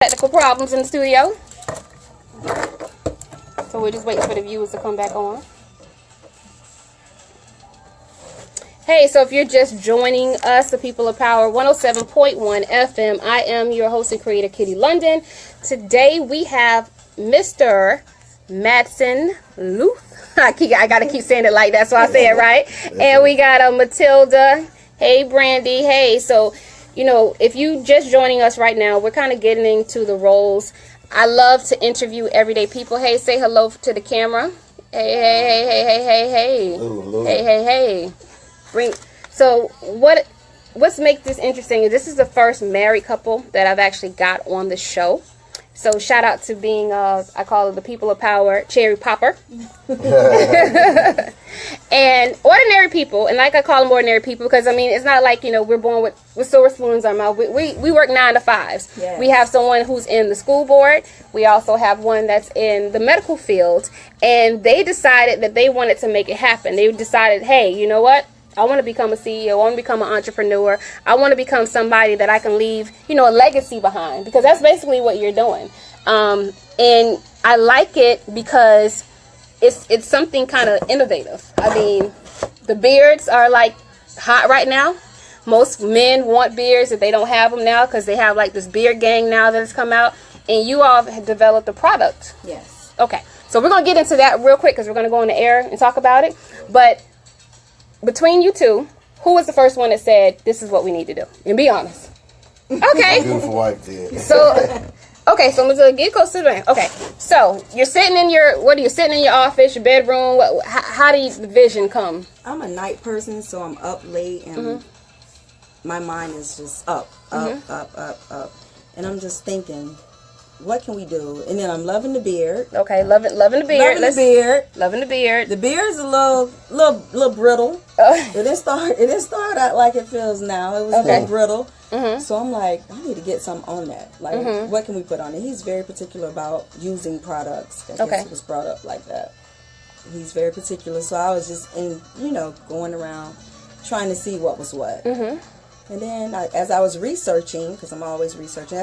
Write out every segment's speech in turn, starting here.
Technical problems in the studio. So we're just waiting for the viewers to come back on. Hey, so if you're just joining us, the People of Power 107.1 FM, I am your host and creator, Kitty London. Today we have Mr. Madsen Louth. I gotta keep saying it like that, so I say it right. And we got Matilda. Hey, Brandy. Hey, so you know, if you just joining us right now, we're kind of getting into the roles. I love to interview everyday people. Hey, say hello to the camera. Hey, hey, hey, hey, hey, hey, Hello. hey, hey, hey. So what's make this interesting is this is the first married couple that I've actually got on the show. So shout out to being I call it the People of Power Cherry Popper. And ordinary people, and like I call them ordinary people because I mean it's not like, you know, we're born with silver spoons in our mouth. We work 9 to 5s. Yes. We have someone who's in the school board. We also have one that's in the medical field, and they decided that they wanted to make it happen. They decided, hey, you know what? I want to become a CEO. I want to become an entrepreneur. I want to become somebody that I can leave, you know, a legacy behind, because that's basically what you're doing. And I like it because it's something kind of innovative. I mean, the beards are like hot right now. Most men want beards if they don't have them now because they have like this beard gang now that has come out. And you all have developed a product. Yes. Okay. So we're going to get into that real quick because we're going to go on the air and talk about it. But between you two, who was the first one that said, this is what we need to do? And be honest. Okay. Beautiful wife did. So, okay, so I'm going to get close to the man. Okay, so you're sitting in your office, your bedroom. How do the vision come? I'm a night person, so I'm up late, and my mind is just up. And I'm just thinking, what can we do? And then I'm loving the beard. Okay, loving the beard. Loving the beard. The beard's a little brittle. It didn't start out like it feels now. It was a little brittle. So I'm like, I need to get something on that. Like, what can we put on it? He's very particular about using products. I guess it was brought up like that. He's very particular. So I was just going around trying to see what was what. And then as I was researching, because I'm always researching,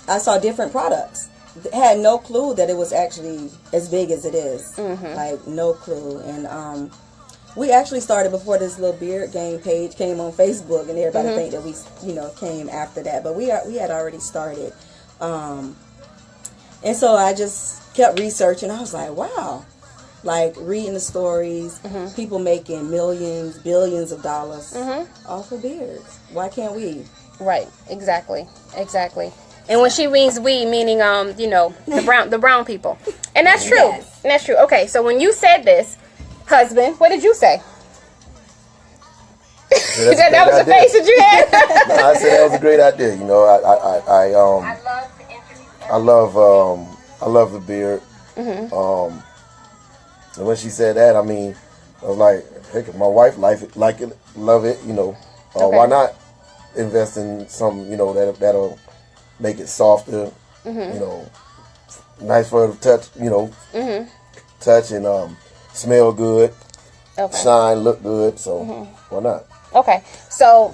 I saw different products. Had no clue that it was actually as big as it is. Like, no clue. And we actually started before this little beard gang page came on Facebook, and everybody think that we, came after that. But we had already started. And so I just kept researching. I was like, wow. Like, reading the stories, people making millions, billions of dollars off of beards. Why can't we? Right, exactly. And when she means we, meaning the brown people, and that's true. Yes. And that's true. Okay, so when you said this, husband, what did you say? That was the face that you had. No, I said that was a great idea. You know, I love the beard. And when she said that, I mean, I was like, heck, if my wife love it, why not invest in some, that'll make it softer, nice for her to touch, touch and smell good, shine, look good. So why not? Okay, so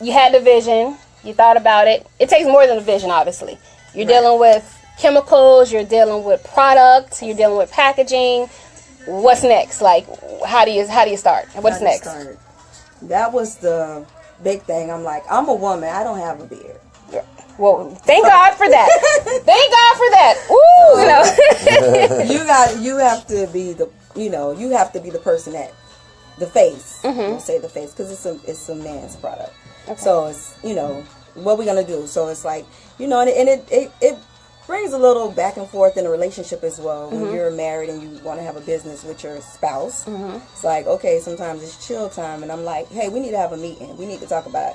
you had the vision, you thought about it. It takes more than a vision, obviously. You're dealing with chemicals, you're dealing with products, you're dealing with packaging. What's next? Like, how do you start? What's next? That was the big thing. I'm like, I'm a woman. I don't have a beard. Well, thank God for that. Thank God for that. Ooh, you have to be the person that the face. I'll say the face because it's a man's product. Okay. So it's what we're gonna do. So it's like and it brings a little back and forth in a relationship as well. When you're married and you want to have a business with your spouse, it's like, okay, sometimes it's chill time, and I'm like, hey, we need to have a meeting. We need to talk about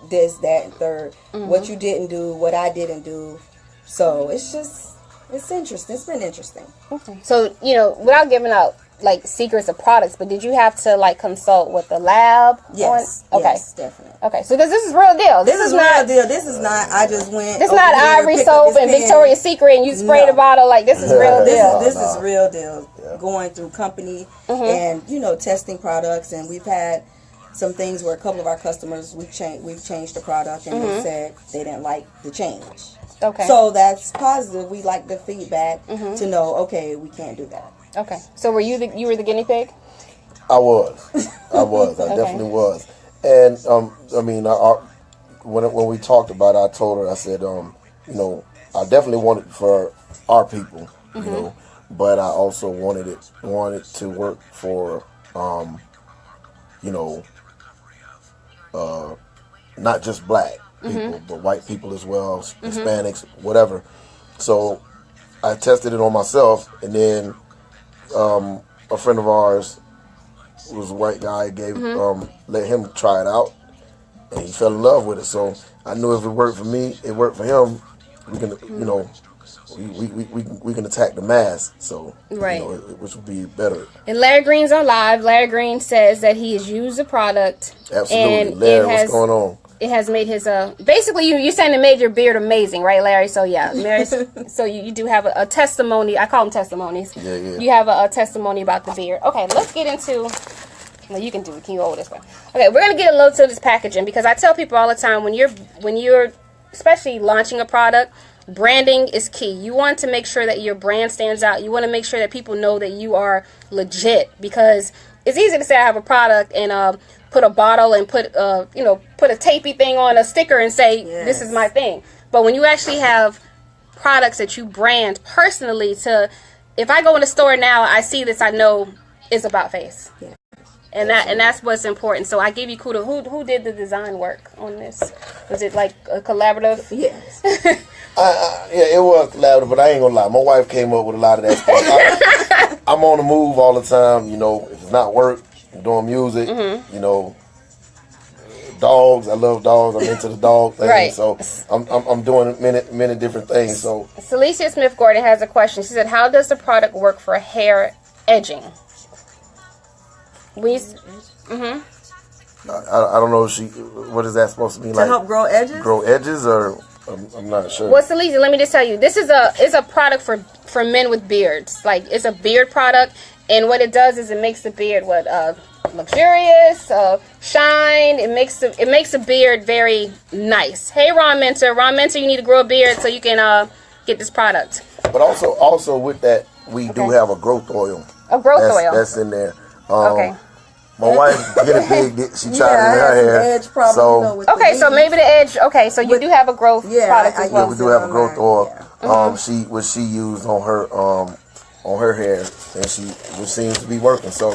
this, that, and third. What you didn't do, what I didn't do. So it's interesting. It's been interesting. Okay. So, without giving out like secrets of products, but did you have to like consult with the lab? Yes. Okay. Yes, definitely. Okay, so this is real deal. This is real deal. This is not. I just went. This is not Ivory soap and Victoria's Secret, and you spray the bottle. Like, this is real deal. This is real deal. Yeah. Going through company and testing products, and we've had some things where a couple of our customers we've changed the product and they said they didn't like the change. Okay. So that's positive. We like the feedback to know, okay, we can't do that. Okay. So were you the guinea pig? I was. I definitely was. And I mean, when we talked about it, I told her, I said, you know, I definitely want it for our people, you know, but I also wanted to work for, you know, not just black people, but white people as well, Hispanics, whatever. So I tested it on myself, and then a friend of ours was a white guy, let him try it out, and he fell in love with it. So I knew if it worked for me, it worked for him. We can, you know, we can attack the mass. So right, you know, which would be better. And Larry Green's on live. Larry Green says that he has used the product. Absolutely, and Larry, what's going on? It has made his basically you're saying it made your beard amazing, right, Larry? So yeah, so you do have a testimony. I call them testimonies. Yeah. You have a testimony about the beard. Okay, let's get into. Well, you can do it. Can you hold this one? Okay, we're gonna get a little to this packaging because I tell people all the time when you're especially launching a product, branding is key. You want to make sure that your brand stands out. You want to make sure that people know that you are legit, because it's easy to say I have a product and put a bottle and put a tapey thing on a sticker and say this is my thing. But when you actually have products that you brand personally, if I go in the store now, I see this, I know it's about face. Yeah. And that's what's important. So I give you kudos. Who did the design work on this? Was it like a collaborative? Yes. Yeah, it was collaborative, but I ain't gonna lie. My wife came up with a lot of that stuff. I'm on the move all the time. You know, if it's not work, I'm doing music. You know, dogs. I love dogs. I'm into the dog thing. Right. So I'm doing many different things. So Celicia Smith Gordon has a question. She said, "How does the product work for hair edging?" I don't know. What is that supposed to mean? To help grow edges? Grow edges, or I'm not sure. Well, Celicia, let me just tell you, this is a product for men with beards. Like, it's a beard product, and what it does is it makes the beard luxurious, shine. It makes the beard very nice. Hey, Ron Mentor, you need to grow a beard so you can get this product. But also with that, we do have a growth oil. A growth oil that's in there. Okay. My wife get a big. She tried it in her hair. Edge problem, so okay, so maybe the edge. Okay, so you do have a growth product as well. Yeah, we do have a growth oil. What she used on her hair, and which seems to be working. So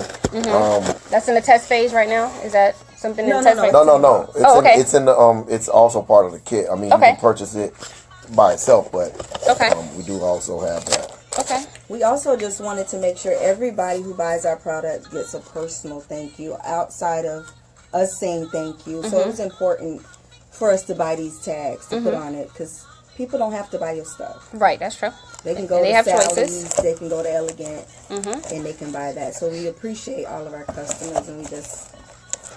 that's in the test phase right now. Is that something in the test phase? No. Okay. It's in the it's also part of the kit. I mean, you can purchase it by itself, but we do also have that. Okay. We also just wanted to make sure everybody who buys our product gets a personal thank you outside of us saying thank you. So it was important for us to buy these tags to put on it, because people don't have to buy your stuff. Right, that's true. They can go and to have Sally's, choices. they can go to Elegant, and they can buy that. So we appreciate all of our customers, and we just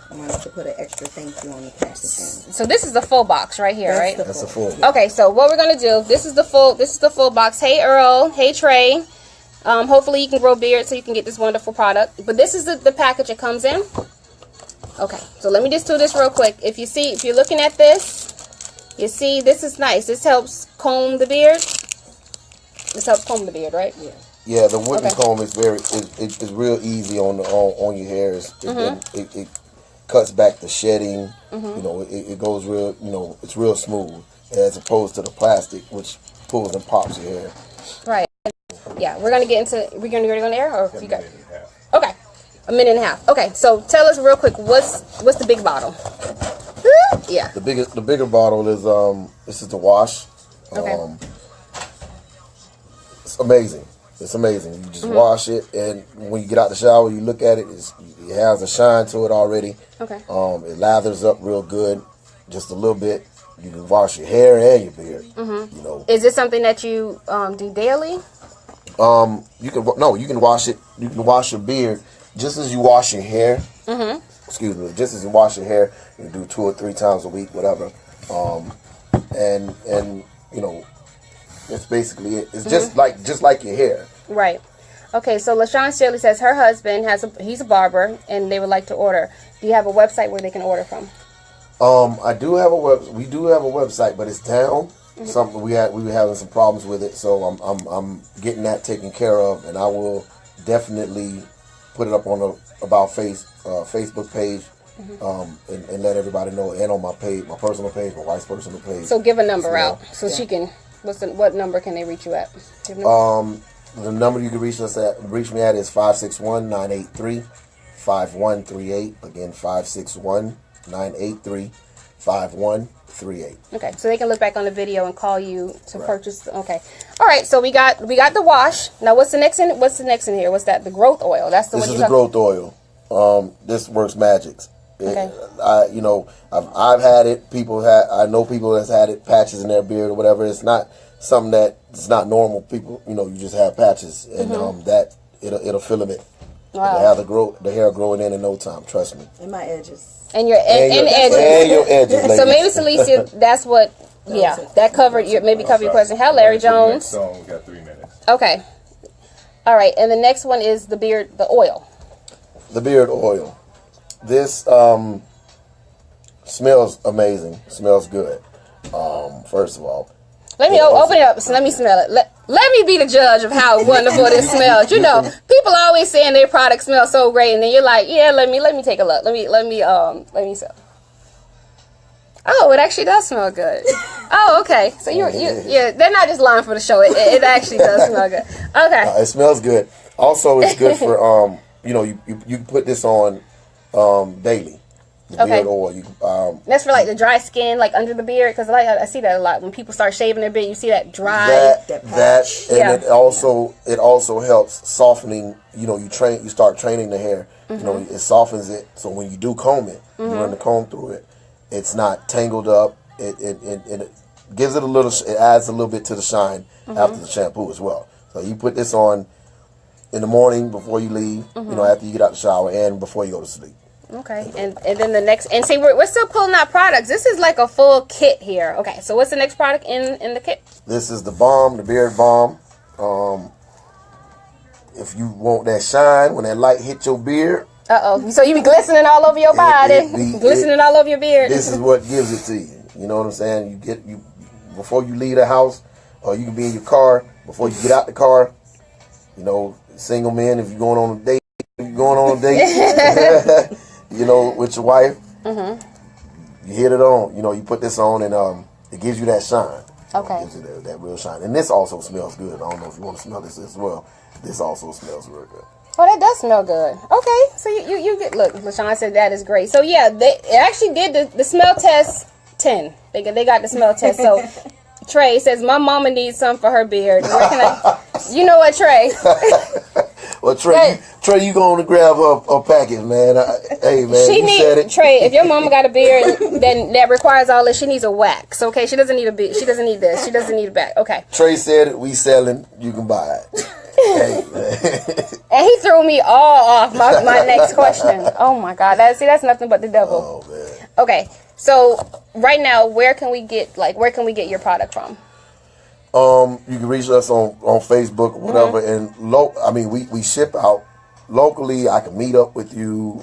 wanted to put an extra thank you on the packaging. So this is the full box right here, right? That's the full. Okay, so what we're gonna do? This is the full box. Hey Earl, hey Trey. Hopefully you can grow beard so you can get this wonderful product. But this is the package it comes in. Okay, so let me just do this real quick. If you're looking at this, you see this is nice. This helps comb the beard. This helps comb the beard, right? Yeah. Yeah, the wooden comb is it's real easy on your hair. It cuts back the shedding. You know, it goes real. You know, it's real smooth as opposed to the plastic, which pulls and pops your hair. Right. Yeah, we're gonna get into. We're gonna go on air, or you got? Okay, a minute and a half. Okay, so tell us real quick, what's the big bottle? Yeah. The bigger bottle is this is the wash. Okay. It's amazing. It's amazing. You just wash it, and when you get out the shower, you look at it. It has a shine to it already. Okay. It lathers up real good, just a little bit. You can wash your hair and your beard. You know. Is this something that you do daily? You can wash it. You can wash your beard just as you wash your hair. Excuse me. Just as you wash your hair, you can do 2 or 3 times a week, whatever. And you know, it's basically it. It's just like your hair. Right. Okay, so LaShawn Shirley says her husband he's a barber, and they would like to order. Do you have a website where they can order from? I do have we do have a website, but it's down. Something we were having some problems with it, so I'm getting that taken care of, and I will definitely put it up on the About Face Facebook page, and let everybody know, and on my page, my personal page, my wife's personal page. So give a number out so she can. What number can they reach you at? The number you can reach me at is 561-983-5138. Again, 561-983-5138. Okay, so they can look back on the video and call you to purchase. Okay, all right. So we got the wash. Now, what's the next in? What's the next in here? What's that? The growth oil. That's the one. This is the growth oil. This works magics. Okay. I've had it. I know people that's had it, patches in their beard or whatever. It's not something it's not normal. People, you just have patches, and that it'll filament. Wow. It'll have the hair growing in no time. Trust me. And my edges. And your edges. And your edges. So maybe Celicia, that's what. Yeah, that covered your question. How Larry Jones? Song, we got 3 minutes. Okay. All right, and the next one is the oil. The beard oil. This smells amazing. Smells good. First of all, let me open it up. So let me smell it. Let me be the judge of how wonderful this smells. People always saying their product smells so great, and then you're like, yeah, let me take a look. Let me smell. Oh, it actually does smell good. Oh, okay. So they're not just lying for the show. It actually does smell good. Okay. It smells good. Also, it's good for you put this on daily. The beard oil. That's for like the dry skin, like under the beard, because I see that a lot when people start shaving their beard. You see that dry. It also helps softening. You start training the hair. It softens it. So when you do comb it, you run the comb through it. It's not tangled up. It gives it a little. It adds a little bit to the shine after the shampoo as well. So you put this on in the morning before you leave. After you get out the shower and before you go to sleep. Okay, and then the next, and see, we're still pulling out products. This is like a full kit here. Okay, so what's the next product in the kit? This is the balm, the beard balm. If you want that shine, when that light hit your beard. So you be glistening all over your body, glistening all over your beard. This is what gives it to you. You know what I'm saying? You before you leave the house, or you can be in your car before you get out the car. Single men, if you're going on a date, with your wife, you hit it on. You put this on, and it gives you that shine. Okay. It gives you that real shine. And this also smells good. I don't know if you want to smell this as well. This also smells real good. Oh, that does smell good. Okay, so you get, look, LaShawn said that is great. So yeah, it actually did the smell test 10. They got the smell test. So Trey says my mama needs some for her beard. Where can you know what, Trey? Well, Trey, you going to grab a package, man. Hey, man, said it. Trey, if your mama got a beard then that requires all this, she needs a wax. Okay, she doesn't need a beard. She doesn't need this. She doesn't need a back. Okay. Trey said it. We selling. You can buy it. Hey, man. And he threw me all off my next question. Oh my God, that's nothing but the devil. Oh man. Okay, so right now, where can we get your product from? You can reach us on Facebook or whatever, and we ship out locally. I can meet up with you,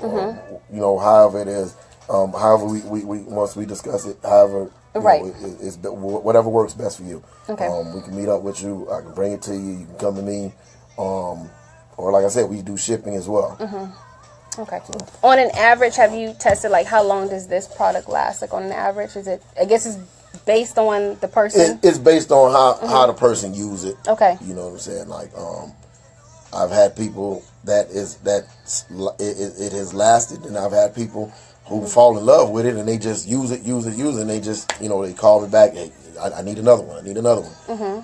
however it is, however we once we discuss it, however it's whatever works best for you. Okay. We can meet up with you. I can bring it to you. You can come to me, or like I said, we do shipping as well. Okay. On an average, have you tested how long does this product last? Like on an average, is it? I guess it's based on the person. It's based on how the person use it. Okay. You know what I'm saying? I've had people it has lasted, and I've had people who fall in love with it and they just use it, and they just they call me back. Hey, I need another one.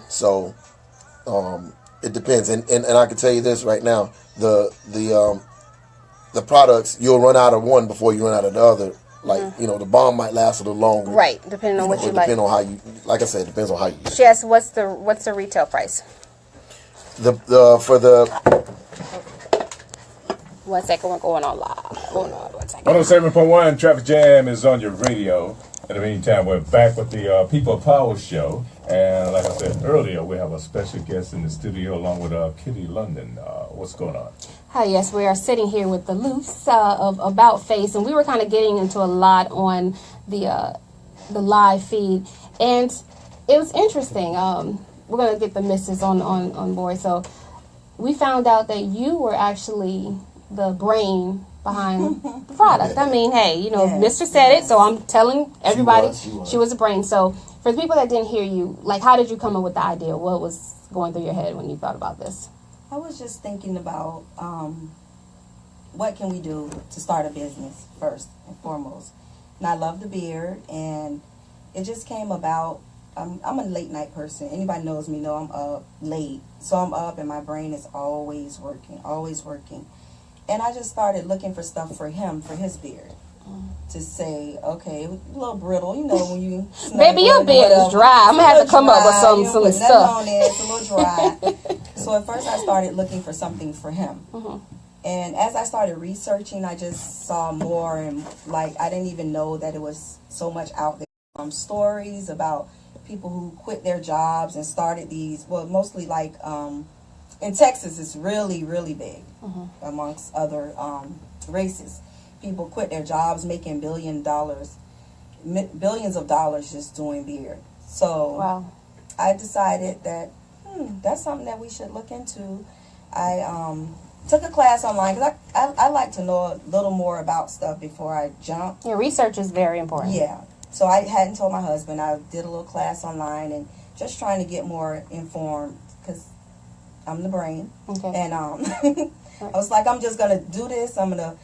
So it depends, and I can tell you this right now: the products, you'll run out of one before you run out of the other. The balm might last a little longer. Right, depending on what you like. Depending on how you, like I said, depends on how you use it. Yes, what's the retail price? For the 1 second, we're going on live. Hold on 1 second. 107.1 Traffic Jam is on your radio. In the meantime, we're back with the People Power Show. And like I said earlier, we have a special guest in the studio along with Kitty London. What's going on? Hi, yes, we are sitting here with the Louth of About Face, and we were kind of getting into a lot on the live feed, and it was interesting. We're going to get the missus on board. So we found out that you were actually the brain behind the product. I mean, hey, you know, Mr. said it, so I'm telling everybody she was a brain. So for the people that didn't hear you, like, how did you come up with the idea? What was going through your head when you thought about this? I was just thinking about what can we do to start a business first and foremost. And I love the beard, and it just came about. I'm a late night person. Anybody knows me know I'm up late. So I'm up and my brain is always working, always working. And I just started looking for stuff for him, for his beard. To say, okay, a little brittle, you know, when you... Baby, your beard is dry. I'm going to have to come up with some stuff. On there, it's a little dry. So at first I started looking for something for him. And as I started researching, I just saw more, and like I didn't even know that it was so much out there. Stories about people who quit their jobs and started these, well, mostly like in Texas, it's really, really big amongst other races. People quit their jobs making billions of dollars just doing beard. So I decided that that's something that we should look into. I took a class online because I like to know a little more about stuff before I jump. Your research is very important. Yeah. So I hadn't told my husband. I did a little class online and just trying to get more informed because I'm the brain. And I was like, I'm just going to do this. I'm going to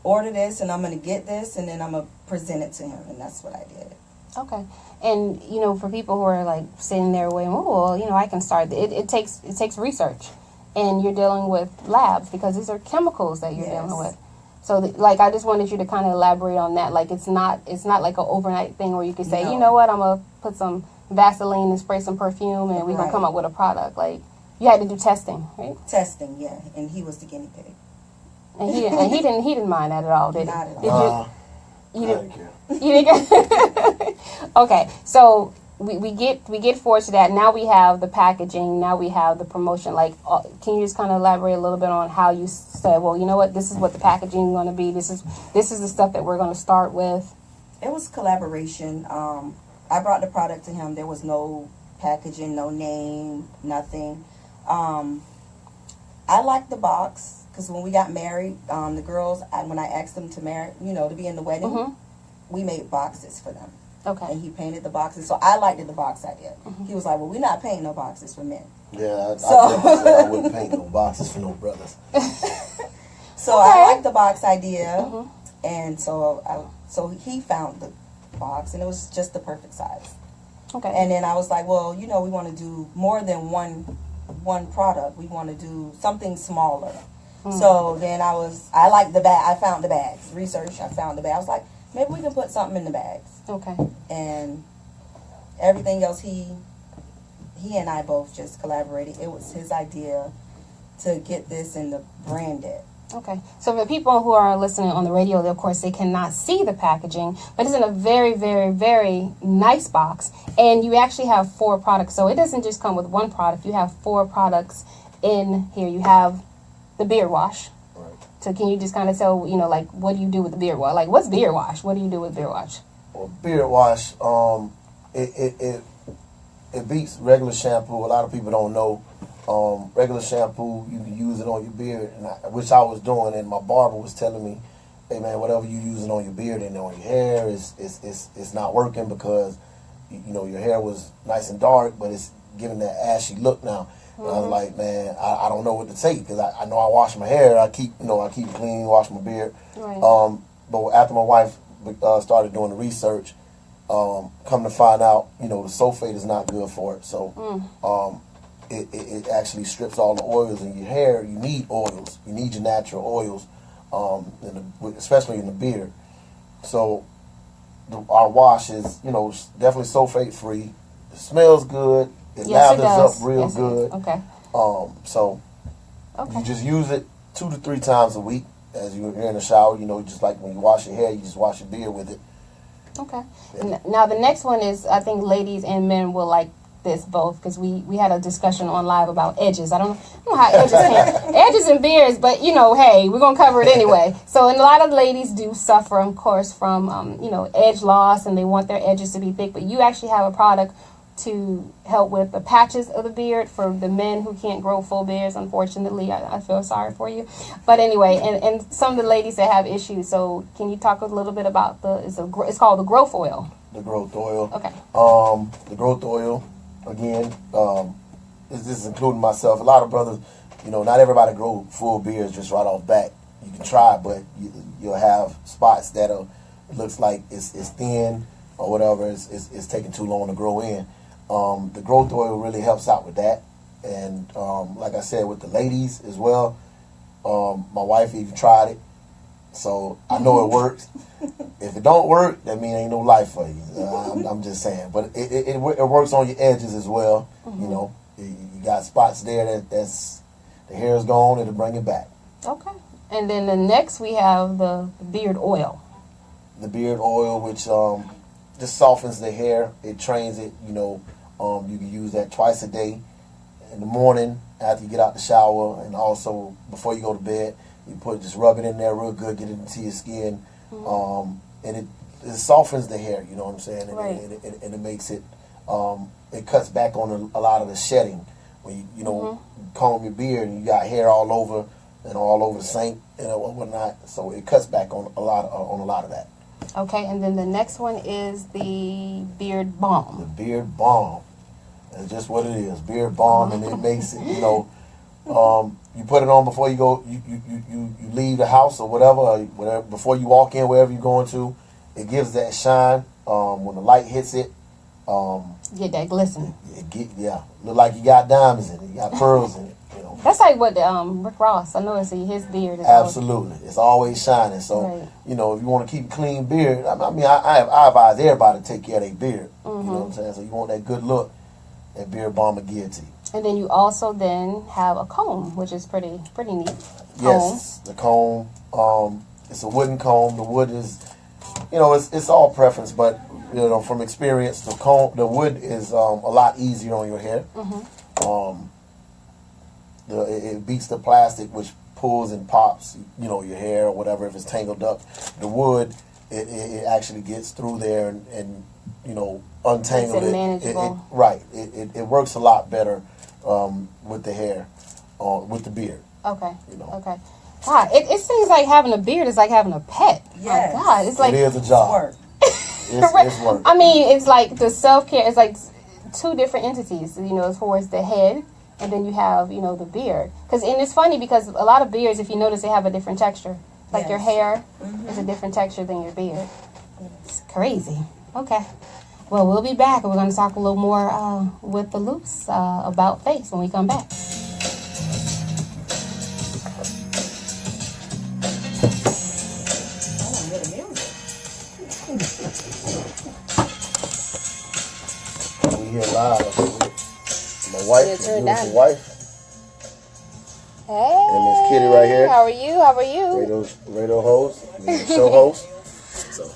order this and I'm going to get this and then I'm going to present it to him. And that's what I did. Okay. And, you know, for people who are like sitting there waiting, oh, well, you know, I can start. It takes research. And you're dealing with labs because these are chemicals that you're dealing with. So, like, I just wanted you to kind of elaborate on that. Like, it's not like an overnight thing where you can say, you know what, I'm going to put some Vaseline and spray some perfume and we're going to come up with a product. Like, you had to do testing, right? Testing, yeah. And he was the guinea pig. And he didn't mind that at all, did he? Not at all. You didn't care. You didn't care? Okay, so we get forward to that. Now we have the packaging. Now we have the promotion. Like, can you just kind of elaborate a little bit on how you said, well, you know what, this is what the packaging is going to be. This is the stuff that we're going to start with. It was collaboration. I brought the product to him. There was no packaging, no name, nothing. I liked the box because when we got married, the girls, when I asked them to marry, you know, to be in the wedding, we made boxes for them. Okay. And he painted the boxes. So I liked the box idea. He was like, well, we're not painting no boxes for men. Yeah, I said I wouldn't paint no boxes for no brothers. So I liked the box idea. And so he found the box, and it was just the perfect size. Okay. And then I was like, well, you know, we want to do more than one product. We want to do something smaller. So then I liked the bag. I found the bags. Research, I found the bag. I was like, maybe we can put something in the bags. Okay. And everything else, he and I both just collaborated. It was his idea to get this and to brand it. Okay. So for people who are listening on the radio, of course, they cannot see the packaging, but it's in a very, very, very nice box. And you actually have 4 products. So it doesn't just come with one product. You have 4 products in here. You have the beard wash. Right. So can you just kind of tell, you know, like, what do you do with the beard wash? Like, what's beard wash? What do you do with beard wash? Well, beard wash, it beats regular shampoo. A lot of people don't know. Regular shampoo, you can use it on your beard, which I was doing, and my barber was telling me, hey man, whatever you using on your beard and on your hair is not working because you know your hair was nice and dark, but it's giving that ashy look now. And I was like, man, I don't know what to take because I know I wash my hair, I keep clean, wash my beard. Right. But after my wife started doing the research, come to find out, you know, the sulfate is not good for it. So it actually strips all the oils in your hair. You need oils. You need your natural oils, especially in the beard. So our wash is, you know, definitely sulfate free. It smells good. It lathers up real good. Okay. So you just use it 2 to 3 times a week as you're in the shower. You know, just like when you wash your hair, you just wash your beard with it. Okay. Now the next one is, I think ladies and men will like this both, because we had a discussion on live about edges. I don't know how edges can edges and beards, but you know, hey, we're gonna cover it anyway. So, and a lot of ladies do suffer, of course, from you know, edge loss, and they want their edges to be thick. But you actually have a product to help with the patches of the beard for the men who can't grow full beards. Unfortunately, I feel sorry for you. But anyway, and some of the ladies that have issues. So, can you talk a little bit about it's called the growth oil. The growth oil. Okay. The growth oil. Again, this is including myself. A lot of brothers, you know, not everybody grow full beards just right off bat. You can try, but you'll have spots that it looks like it's thin or whatever. It's taking too long to grow in. The growth oil really helps out with that. And like I said, with the ladies as well, my wife even tried it. So I know it works. If it don't work, that means ain't no life for you. I'm just saying. But it works on your edges as well. You know, you got spots there that's the hair is gone, it'll bring it back. Okay. And then the next we have the beard oil. The beard oil, which just softens the hair. It trains it. You know, you can use that twice a day, in the morning after you get out the shower, and also before you go to bed. You just rub it in there real good, get it into your skin, and it softens the hair. You know what I'm saying? Right. And it makes it it cuts back on a lot of the shedding. When you know comb your beard and you got hair all over the sink and whatnot, so it cuts back on a lot of that. Okay, and then the next one is the beard balm. The beard balm. That's just what it is, beard balm, and it makes it, you know. You put it on before you go. You leave the house or whatever, before you walk in wherever you're going to. It gives that shine. When the light hits it, get that glisten. Look like you got diamonds in it. You got pearls in it. You know. That's like what Rick Ross. I know it's his beard. Absolutely, it's always shining. So right. You know, if you want to keep a clean beard, I mean, I advise everybody to take care of their beard. You know what I'm saying? So you want that good look, that beard balm will give it to you. And then you also then have a comb, which is pretty neat. Yes, the comb. It's a wooden comb. The wood is, you know, it's all preference, but you know, from experience, the wood is a lot easier on your hair. It beats the plastic, which pulls and pops, you know, your hair or whatever if it's tangled up. The wood, it actually gets through there and you know, untangle it. Manageable. Right. It works a lot better with the hair, with the beard. Okay. You know. Okay. God, it seems like having a beard is like having a pet. Yes. My God, it's like it is a job. Work. It's work. I mean, it's like the self-care. It's like two different entities. You know, as far as the head, and then you have, you know, the beard. And it's funny because a lot of beards, if you notice, they have a different texture. Like your hair is a different texture than your beard. It's crazy. Okay. Well, we'll be back, and we're going to talk a little more with the Louth about face when we come back. We here live. My wife, beautiful wife. Hey. And Miss Kitty right here. How are you? Radio host, show host.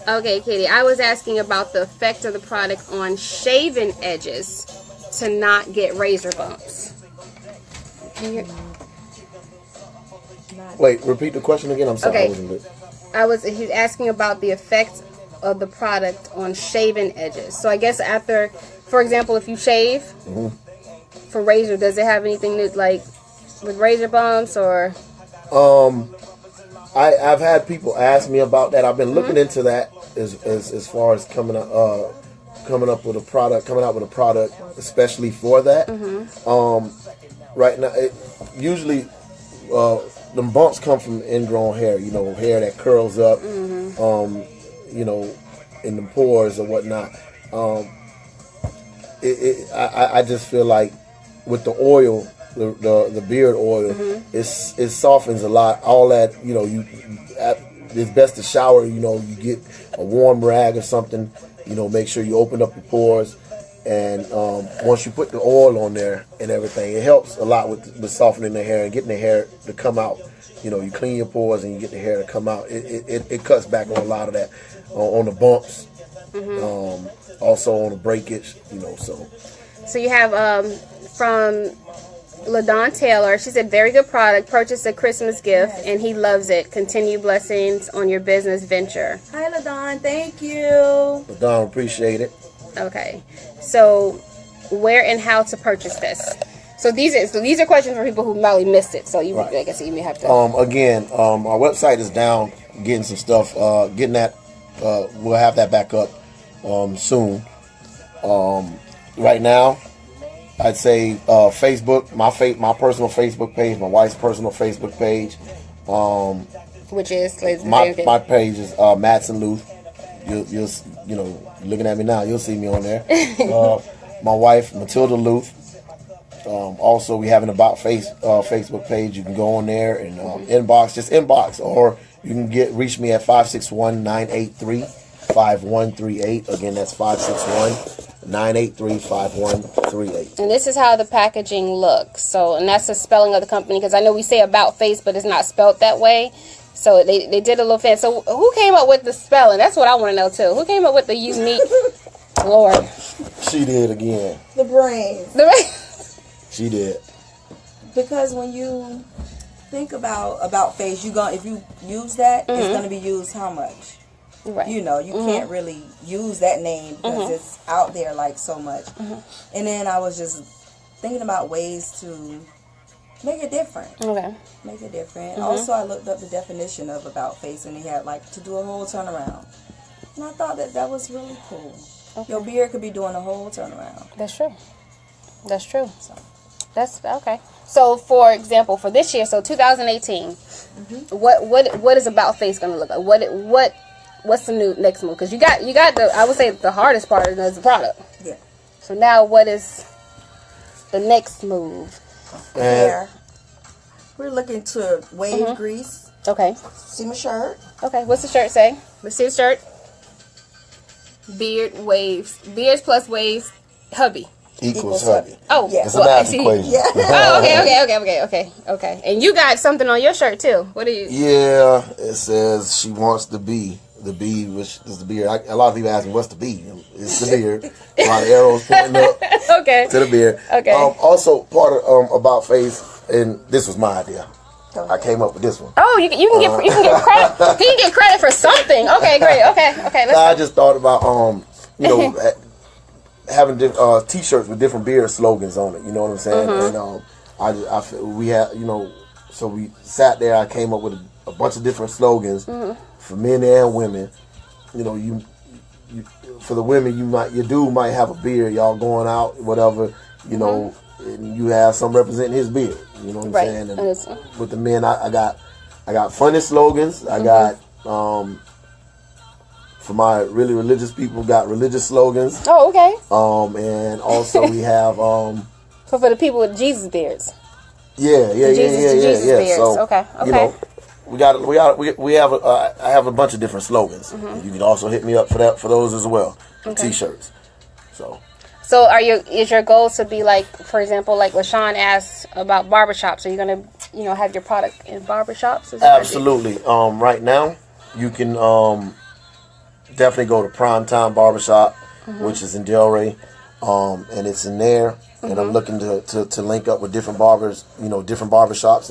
Okay, Kitty, I was asking about the effect of the product on shaven edges to not get razor bumps. Wait, repeat the question again. I'm sorry. Okay. He's asking about the effect of the product on shaven edges. So I guess after, for example, if you shave for razor, does it have anything to, like, with razor bumps or? I've had people ask me about that. I've been looking into that as far as coming out with a product, especially for that. Right now, usually the bumps come from ingrown hair. You know, hair that curls up. You know, in the pores or whatnot. I just feel like with the oil. The beard oil, it softens a lot. All that, you know, it's best to shower. You know, you get a warm rag or something. You know, make sure you open up your pores, and once you put the oil on there and everything, it helps a lot with softening the hair and getting the hair to come out. You know, you clean your pores and you get the hair to come out. It cuts back on a lot of that, on the bumps Also on the breakage, so. So you have from LaDon Taylor. She said, very good product. Purchased a Christmas gift, and he loves it. Continue blessings on your business venture. Hi, LaDon. Thank you. LaDon, appreciate it. Okay. So where and how to purchase this? So these are questions for people who probably missed it. So I guess you may have to. Again, our website is down. Getting some stuff. Getting that. We'll have that back up soon. Right now, I'd say Facebook, my personal Facebook page, my wife's personal Facebook page. Which is my page is Madsen Louth. You'll looking at me now. You'll see me on there. My wife Matilda Louth. Also, we have an About Face Facebook page. You can go on there and inbox, or you can reach me at 561-983-5138. Again, that's 561-983-5138. And this is how the packaging looks. So, and that's the spelling of the company, because I know we say About Face, but it's not spelled that way. So they did a little fan. So who came up with the spelling? That's what I want to know too. Who came up with the unique? Lord, she did again. The brains. She did. Because when you think about face, if you use that, it's going to be used how much? Right. You can't really use that name because it's out there like so much. And then I was just thinking about ways to make it different. Okay. Make it different. Also, I looked up the definition of About Face, and they had to do a whole turnaround. And I thought that was really cool. Okay. Your beard could be doing a whole turnaround. That's true. That's true. That's okay. So, for example, for this year, so 2018, what is About Face going to look like? What's the next move? Because you got the, I would say the hardest part is the product. Yeah. So now, what is the next move? Hair. We're looking to wave grease. Okay. See my shirt. Okay. What's the shirt say? Let's see the shirt. Beards plus waves, hubby. Equals hubby. Oh, yeah. It's a math equation. Yeah. Oh, okay. And you got something on your shirt too. What are you? Yeah, it says she wants the bee. The bee, which is the beard. A lot of people ask me, what's the bee? It's the beard. A lot of arrows pointing up to the beard. Okay. Also, part of About Face, and this was my idea. I came up with this one. Oh, you can get credit. He can get credit for something. Okay, great. Okay. I just thought about having T-shirts with different beer slogans on it. You know what I'm saying? And we had so we sat there. I came up with a bunch of different slogans for men and women. You for the women, your dude might have a beard. Y'all going out, whatever. And you have some representing his beard. You know what I'm saying? And with the men, I got funny slogans. I got for my really religious people, got religious slogans. Oh, okay. And also we have so for the people with Jesus beards. Yeah. Jesus beards. So okay. I have a bunch of different slogans. You can also hit me up for those as well. Okay. T-shirts. So is your goal to be like, for example, like LaShawn asked about barbershops? Are you gonna have your product in barbershops? Absolutely. Right now you can definitely go to Primetime Barbershop, which is in Delray, and it's in there. And I'm looking to link up with different barbers, different barbershops,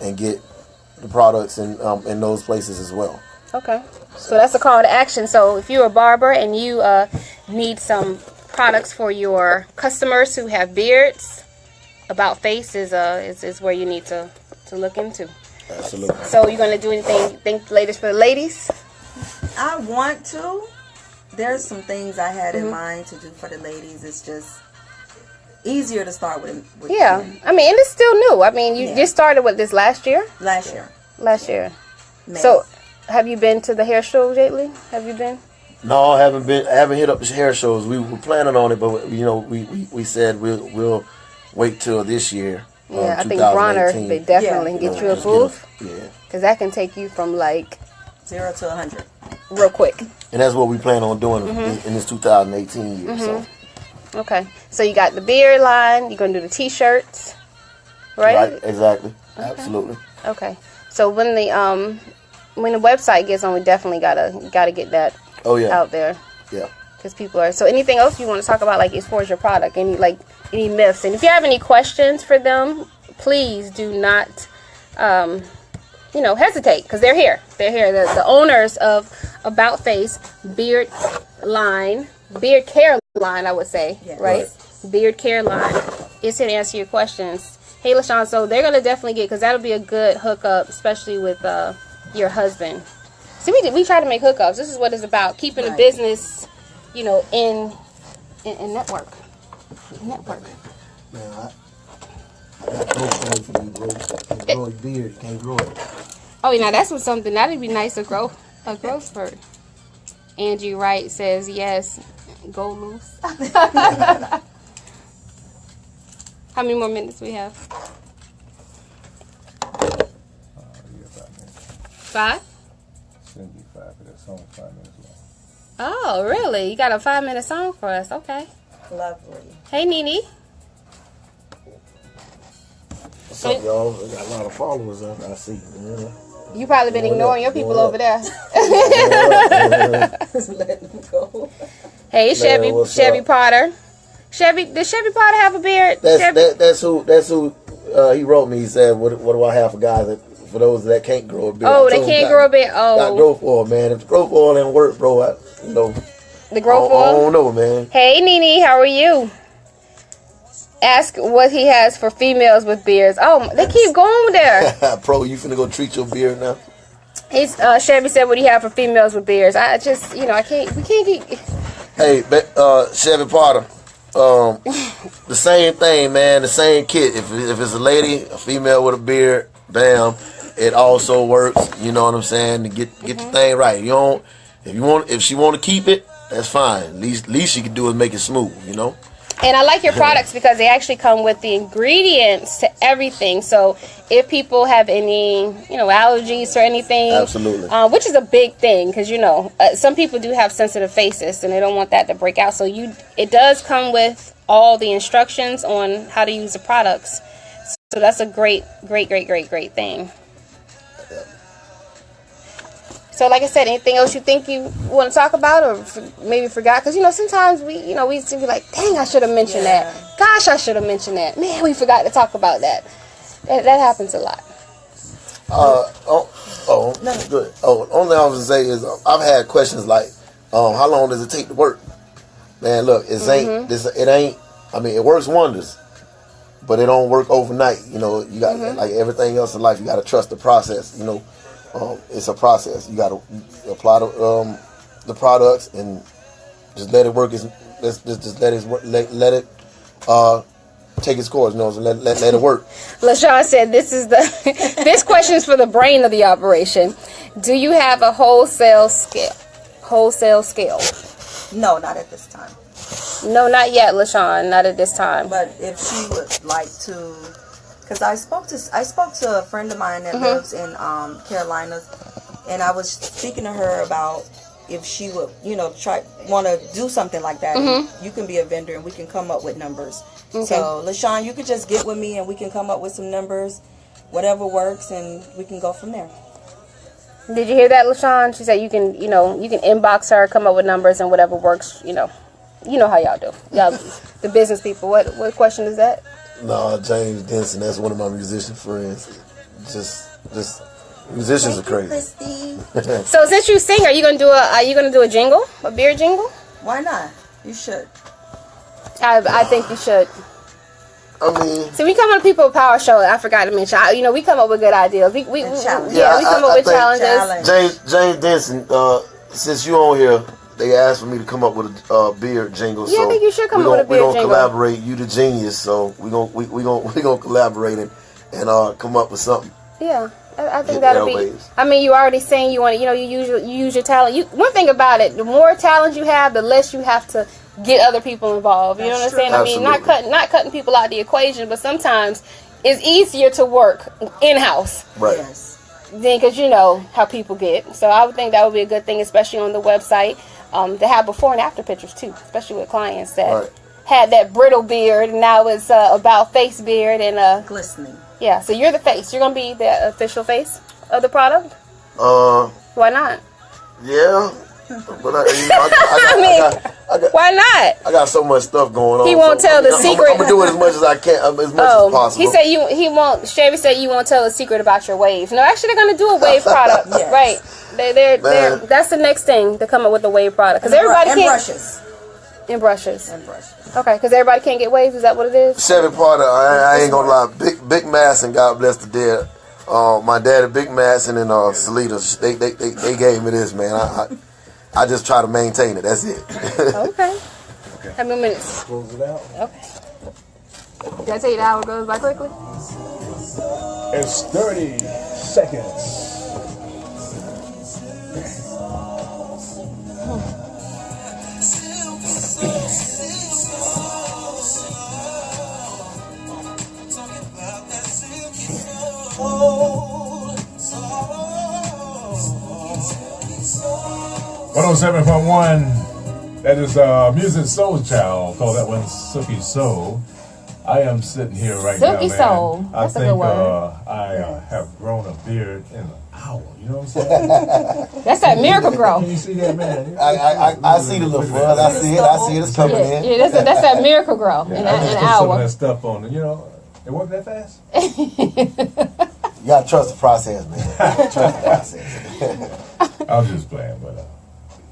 and get the products in those places as well. Okay, so that's a call to action. So if you're a barber and you need some products for your customers who have beards, About Face is where you need to look into. Absolutely. So you're gonna do anything latest for the ladies? I want to. There's some things I had in mind to do for the ladies. It's just easier to start with yeah, women. I mean, and it's still new. I mean, you just started with this last year? Last year. May. So, have you been to the hair show lately? Have you been? No, I haven't been. I haven't hit up the hair shows. We were planning on it, but we said we'll wait till this year. Yeah, I think Bronner, they definitely get you a booth. Yeah, because that can take you from like 0 to 100 real quick. And that's what we plan on doing in this 2018 year. So. Okay, so you got the beard line. You're gonna do the T-shirts, right? Right, exactly, absolutely. Okay, so when the website gets on, we definitely gotta get that out there. Yeah. Because people are. So anything else you want to talk about, like as far as your product, any myths, and if you have any questions for them, please do not, hesitate, because they're here. They're here. The owners of About Face Beard Care Line, I would say, right? Beard Care Line is here to answer your questions. Hey, LaShawn, so they're gonna definitely get, because that'll be a good hookup, especially with your husband. See, we try to make hookups. This is what it's about, keeping the business, in network. Network. Man, I got growth for you, bro. You can't grow your beard. You can't grow it. Oh, yeah, now that's something that'd be nice, a growth spurt. Angie Wright says yes. Go Louth. How many more minutes we have? 5? 75 for that song, 5 minutes long. Oh, really? You got a 5-minute song for us? Okay. Lovely. Hey, Nene. What's up, y'all? We got a lot of followers up. I see. You probably been ignoring your people over there. Just let them go. Hey, Chevy Potter. Does Chevy Potter have a beard? That's who he wrote me. He said, "What do I have for guys for those that can't grow a beard?" Oh, they can't grow a beard. Oh, got growth oil, man. If the growth oil didn't work, bro, the growth oil. I don't know, man. Hey, Nene, how are you? Ask what he has for females with beards. Oh, they keep going there. Pro, you finna go treat your beard now? He's Chevy said what he have for females with beards. I just, we can't get. Hey, Chevy Potter. The same thing, man. The same kit. If it's a lady, a female with a beard, bam, it also works. You know what I'm saying? To get the thing right. If she want to keep it, that's fine. Least she can do is make it smooth. And I like your products because they actually come with the ingredients to everything. So if people have any, allergies or anything, absolutely, which is a big thing because some people do have sensitive faces and they don't want that to break out. So it does come with all the instructions on how to use the products. So that's a great thing. So, like I said, anything else you think you want to talk about or maybe forgot? Because, sometimes we used to be like, dang, I should have mentioned that. Gosh, I should have mentioned that. Man, we forgot to talk about that. That happens a lot. No, good. Only thing I was going to say is I've had questions like, how long does it take to work? Man, look, it works wonders, but it don't work overnight. You got, like everything else in life, you got to trust the process, it's a process. You got to apply the products and just let it work. Just let it take its course. Let it work. LaShawn said, "This question is for the brain of the operation. Do you have a wholesale scale? No, not at this time. No, not yet, LaShawn. Not at this time. But if she would like to. Because I spoke to a friend of mine that lives in Carolinas, and I was speaking to her about if she would, want to do something like that. You can be a vendor, and we can come up with numbers. Okay. So, LaShawn, you could just get with me, and we can come up with some numbers, whatever works, and we can go from there. Did you hear that, LaShawn? She said you can inbox her, come up with numbers, and whatever works. You know how y'all do. Y'all, the business people. What question is that? No, James Denson. That's one of my musician friends. Just musicians are crazy. So since you sing, are you gonna do a jingle, a beer jingle? Why not? You should. I think you should. So we come on People Power Show. I forgot to mention. We come up with good ideas. We come up with challenges. James Denson. Since you on here, they asked for me to come up with a beer jingle. Yeah, so I think you should come up with a beer jingle. We're gonna collaborate. You the genius, so we gonna collaborate and come up with something. Yeah, I think that'll be. I mean, you already saying you want to. You use your talent. One thing about it, the more talent you have, the less you have to get other people involved. You know what I'm saying? Absolutely. I mean, not cutting people out of the equation, but sometimes it's easier to work in house. Right. Yes. Then, because how people get. So I would think that would be a good thing, especially on the website. To have before and after pictures too, especially with clients that had that brittle beard and now it's About Face beard and glistening. Yeah, so you're the face. You're gonna be the official face of the product. Why not? Yeah, But I got, why not? I got so much stuff going on. He won't tell the secret. I'm gonna do it as much as I can, as much as possible. He said he won't. Shavy said you won't tell a secret about your waves. No, actually, they're gonna do a wave product, Yes. right? They're that's the next thing to come up with a wave product because everybody and can't. brushes. And brushes. And brushes. Okay, because everybody can't get waves. Is that what it is? Chevy Potter, I ain't gonna lie. Big Madsen, God bless the dead. My daddy, Big Madsen and Salita, they gave me this, man. I just try to maintain it. That's it. Okay. How many minutes? Close it out. Okay. Did I tell you the hour goes by quickly? It's 30 seconds. One 107.1. That is Music Soul Child. Call that one Silky Soul. I am sitting here right Silky now, man. Soul. That's I a think good word. I have grown a beard in an hour. You know what I'm saying? That's that miracle grow. Can you see that, man? I see the little fuzz. I see it. I see it. It's coming in. Yeah, that's that miracle grow in I just an put some of hour. that stuff on. You know, it worked that fast. You gotta trust the process, man. Trust the process. I was just playing, but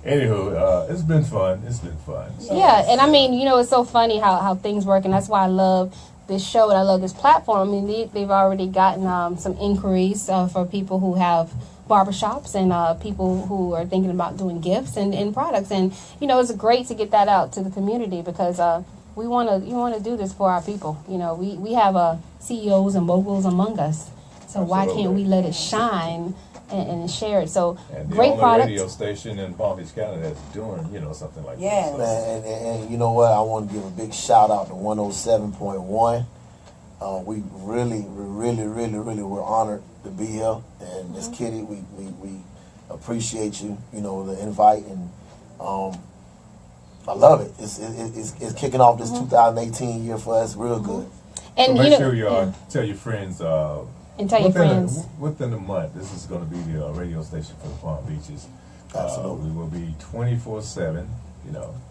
anywho, it's been fun. It's been fun. So, Yeah, and I mean, it's so funny how things work, and that's why I love this show and I love this platform. I mean, they've already gotten some inquiries for people who have barbershops and people who are thinking about doing gifts and products, and it's great to get that out to the community because we want to do this for our people. We have CEOs and moguls among us, so why can't we let it shine and share it? So and the great only product. radio station in Palm Beach County that's doing something like Yes. this. Man, and you know what? I want to give a big shout out to 107.1. We really were honored to be here. And Miss Kitty, we appreciate you. The invite, and I love it. It's kicking off this 2018 year for us real good. And So make sure you tell your friends. And tell your friends. Within a month, this is going to be the radio station for the Palm Beaches. Absolutely. We will be 24/7.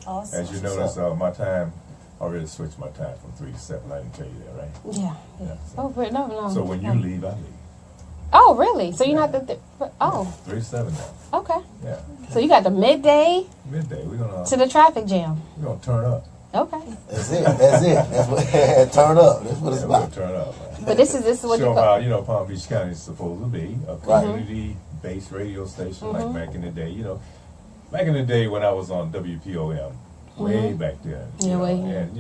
Awesome. As you notice, my time. I already switched my time from 3 to 7. I didn't tell you that, right? Yeah. Yeah. Oh, no. So when you leave, I leave. Oh, really? So you're not the 3 to 7 now. okay. Yeah. So you got the midday Midday. We're gonna traffic jam. turn up. Okay. That's it. That's what. Turn up. That's what it's Yeah, we're gonna about. turn up. Man. But this is what Show you them call. how Palm Beach County is supposed to be a Right. community-based radio station like back in the day. Back in the day when I was on WPOM, way back then. Yeah, way. And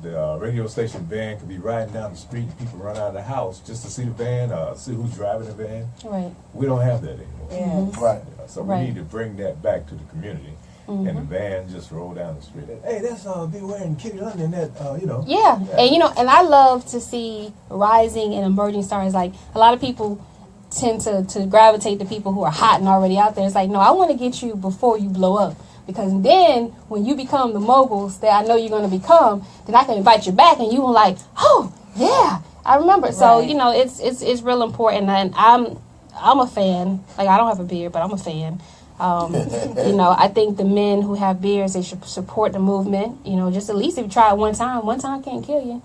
the radio station van could be riding down the street, and people run out of the house just to see the van, see who's driving the van. Right. We don't have that anymore. Yes. Right. So we Right. need to bring that back to the community. And the van just roll down the street. Hey, that's Beware and Kitty London. Yeah. And I love to see rising and emerging stars. Like a lot of people tend to gravitate to people who are hot and already out there. It's like, no, I want to get you before you blow up. Because then when you become the moguls that I know you're going to become, then I can invite you back and you will like, oh yeah, I remember. So, Right. it's real important, and I'm a fan. Like I don't have a beard, but I'm a fan. I think the men who have beards, they should support the movement. Just at least if you try it one time can't kill you.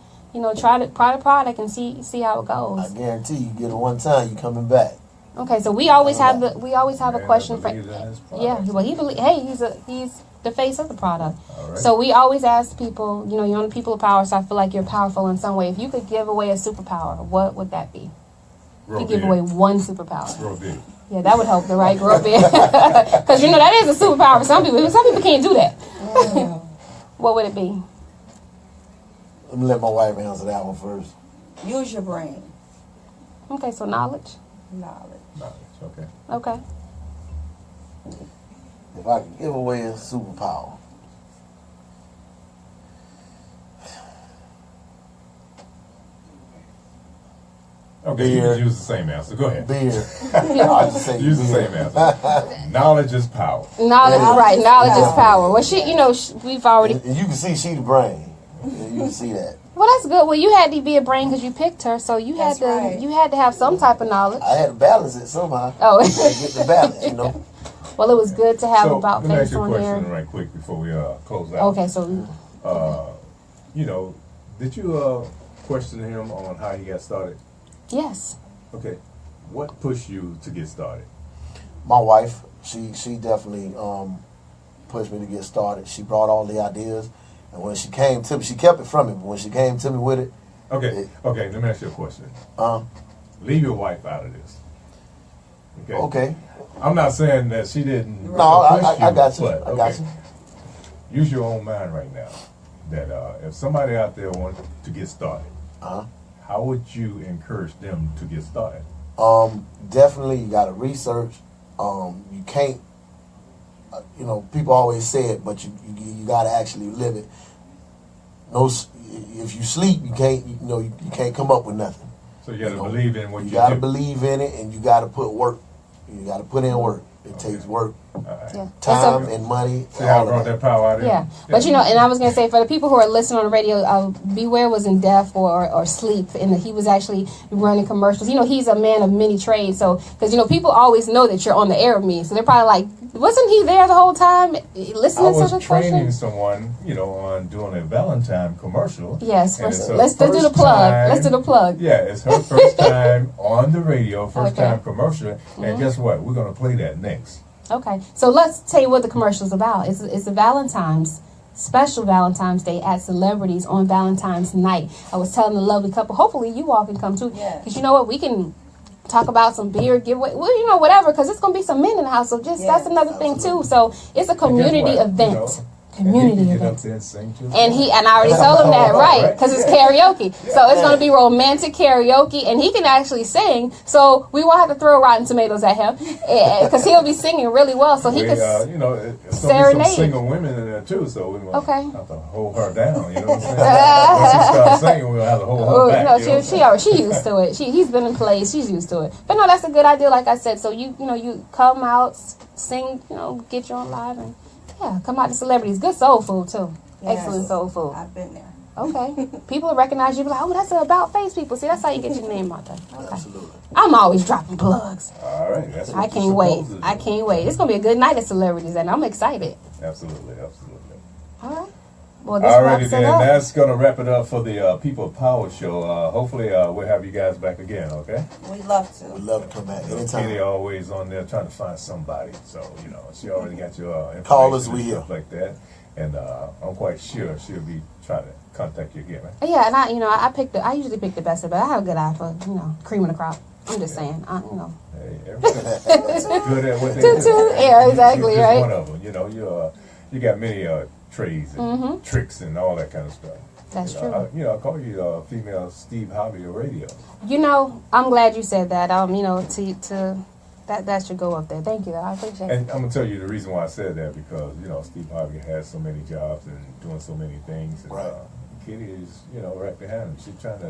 Try the product and see how it goes. I guarantee you get it one time, you coming back. Okay, so we always have a question for. Yeah, well, he's the face of the product. All right. So we always ask people, you're on the People of Power, so I feel like you're powerful in some way. If you could give away a superpower, what would that be? Grow You give beard. away one superpower. Grow big. Yeah, that would help, right? Grow up beard. Because that is a superpower for some people. Some people can't do that. What would it be? Let me let my wife answer that one first. Use your brain. Okay, so knowledge. Knowledge. Okay. Okay. If I could give away a superpower, Okay, you Beer. can use the same answer. Go ahead. beer. I'll just say Use the beer. same answer. Knowledge is power. Knowledge, Yeah. right? Knowledge is power. Well, we've already. And you can see she the brain. You can see that. Well, that's good. Well, you had to be a brain because you picked her, so you That's had to right. you had to have some type of knowledge. I had to balance it somehow. Oh, I get the balance, Well, it was good to have So, About let me ask Face you a on question there. right quick before we close out. Okay, so You know, did you question him on how he got started? yes. Okay. What pushed you to get started? My wife, she definitely pushed me to get started. She brought all the ideas, and when she came to me, she kept it from me. But when she came to me with it, Okay. Okay. Let me ask you a question. Leave your wife out of this. Okay. okay. I'm not saying that she didn't. No, push I got you. but, I got you. Use your own mind right now. That if somebody out there wants to get started, how would you encourage them to get started? Definitely, you got to research. You can't. You know, people always say it, but you got to actually live it. No, if you sleep, you can't. You can't come up with nothing. So you got to believe in what you got to do. believe in it, and you got to put work. You got to put in work. It takes work, Yeah. time, and money. See how I all brought of that power out of Yeah, you? but you know, and I was gonna say for the people who are listening on the radio, Beware was in deaf or sleep, and he was actually running commercials. You know, he's a man of many trades. So, because you know, people always know that you're on the air with me, so they're probably like, wasn't he there the whole time listening I was to the training question? someone, you know, on doing a Valentine commercial. Yes, And it's her let's do the first plug. time- Let's do the plug. Yeah, it's her first time on the radio, first Okay. time commercial. And guess what? We're going to play that next. Okay, so let's tell you what the commercial's about. It's a Valentine's, special Valentine's Day at Celebrities on Valentine's night. I was telling the lovely couple, hopefully you all can come too. Yeah. Because you know what, we can talk about some beer giveaway, well, you know, whatever, because it's going to be some men in the house. So just that's another thing too. So it's a community And guess what? event. You know, Community and he can get event. up there and sing too. And I already told him that, right? Because it's karaoke. So it's going to be romantic karaoke, and he can actually sing. So we won't have to throw rotten tomatoes at him because he'll be singing really well. So he We, could. you know, it's going to be serenade. some single women in there too, so we won't Okay. have to hold her down. You know what I'm saying? Once she starts singing, we'll have to hold her Oh, back. no, you know? she used to it. He's been in plays. She's used to it. But no, that's a good idea. Like I said, so you come out, sing, get you on live, and come out to Celebrities. Good soul food too. Yes. Excellent soul food. I've been there. Okay, people will recognize you. Be like, oh, that's About Face people. See, that's how you get your name out there. Okay. Absolutely. I'm always dropping plugs. All right. That's what I you're can't wait. supposed to do. I can't wait. It's gonna be a good night at Celebrities, and I'm excited. Absolutely, absolutely. All right. Well, this Alrighty wraps it then, up. that's gonna wrap it up for the People Power Show. Hopefully, we'll have you guys back again. Okay. We love to. We love to come back anytime. Kitty always on there trying to find somebody, so she already got your information Call us, and we stuff here. like that, and I'm quite sure she'll be trying to contact you again, man. Yeah, and I usually pick the best of it. I have a good eye for cream of the crop. I'm just saying, Hey, everybody's good at what they do. Yeah, exactly, You're just right. one of them. You got many trades and tricks and all that kind of stuff. That's true. I call you female Steve Harvey of radio. I'm glad you said that. That should go up there. Thank you. I appreciate it. And I'm gonna tell you the reason why I said that because Steve Harvey has so many jobs and doing so many things. And, Right. Kitty is right behind him. She's trying to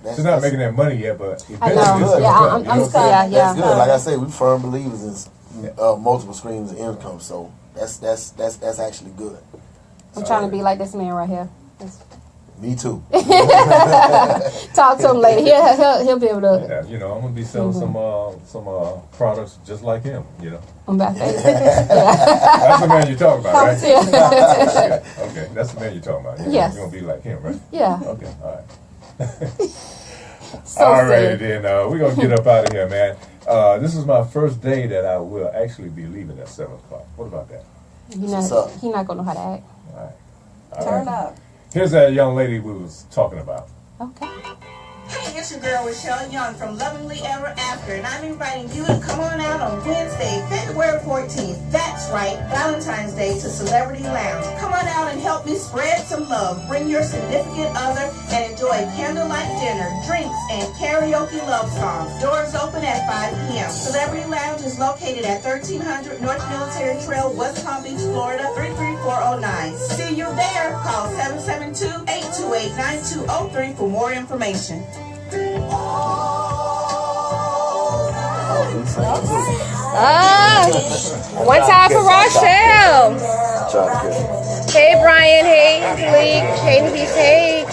That's- she's not making that money yet, but I eventually know. it's gonna Yeah, come, I'm you know what I'm sorry. saying? Yeah. That's good. Like I say, we firm believers in multiple streams of income. So that's actually good. I'm trying to be like this man right here. Me too. Talk to him later. He'll be able to. Yeah, I'm gonna be selling some products just like him. I'm back there. That's the man you're talking about, right? Yeah. Okay, that's the man you're talking about. Yes. You're gonna be like him, right? Yeah. Okay, all right. So All right, silly. then we're gonna get up out of here, man. This is my first day that I will actually be leaving at 7 o'clock. What about that? What's up? He's not gonna know how to act. All right. All Turn right. up. Here's that young lady we was talking about. Okay. Hey, it's your girl Rochelle Young from Lovingly Ever After, and I'm inviting you to come on out on Wednesday, February 14th. That's right, Valentine's Day to Celebrity Lounge. Come on out and help me spread some love. Bring your significant other and enjoy candlelight dinner, drinks, and karaoke love songs. Doors open at 5 p.m. Celebrity Lounge is located at 1300 North Military Trail, West Palm Beach, Florida, 33409. See you there. Call 772-828-9203 for more information. One time for Rochelle. Hey Brian, hey Lee, hey Nafis, hey,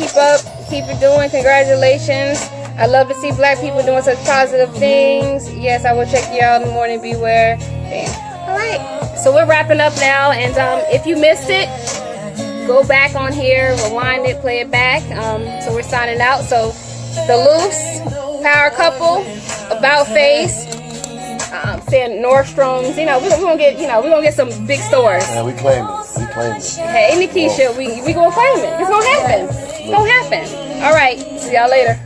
keep it doing. Congratulations. I love to see black people doing such positive things. Yes, I will check you out in the morning. Beware. Damn. All right. So we're wrapping up now, and if you missed it, go back on here, rewind it, play it back. So we're signing out. So the Louth, Power Couple, About Face, saying Nordstrom's. You know, we're gonna get, we're gonna get some big stores. Man, we claim it. We claim it. Hey, Nikisha, we gonna claim it. It's gonna happen. It's gonna happen. All right. See y'all later.